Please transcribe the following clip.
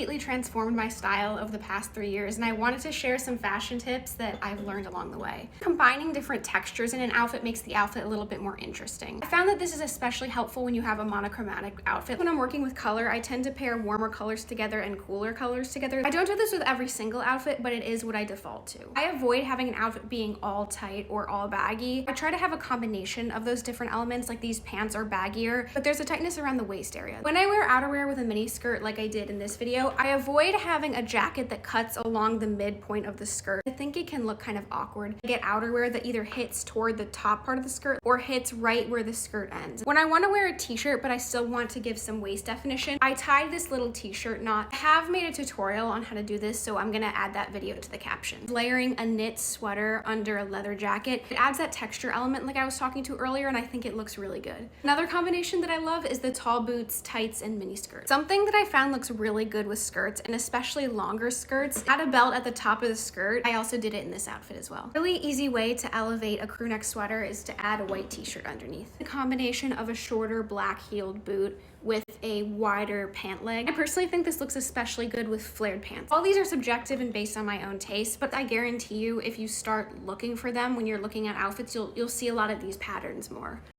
completely transformed my style over the past 3 years, and I wanted to share some fashion tips that I've learned along the way. Combining different textures in an outfit makes the outfit a little bit more interesting. I found that this is especially helpful when you have a monochromatic outfit. When I'm working with color, I tend to pair warmer colors together and cooler colors together. I don't do this with every single outfit, but it is what I default to. I avoid having an outfit being all tight or all baggy. I try to have a combination of those different elements, like these pants are baggier, but there's a tightness around the waist area. When I wear outerwear with a mini skirt like I did in this video, I avoid having a jacket that cuts along the midpoint of the skirt. I think it can look kind of awkward. I get outerwear that either hits toward the top part of the skirt or hits right where the skirt ends. When I want to wear a t-shirt but I still want to give some waist definition, I tie this little t-shirt knot. I have made a tutorial on how to do this, so I'm gonna add that video to the caption. Layering a knit sweater under a leather jacket, it adds that texture element like I was talking to earlier, and I think it looks really good. Another combination that I love is the tall boots, tights, and mini skirts. Something that I found looks really good with skirts, and especially longer skirts, add a belt at the top of the skirt. I also did it in this outfit as well. Really easy way to elevate a crew neck sweater is to add a white t-shirt underneath. The combination of a shorter black heeled boot with a wider pant leg. I personally think this looks especially good with flared pants. All these are subjective and based on my own taste, but I guarantee you if you start looking for them when you're looking at outfits, you'll see a lot of these patterns more.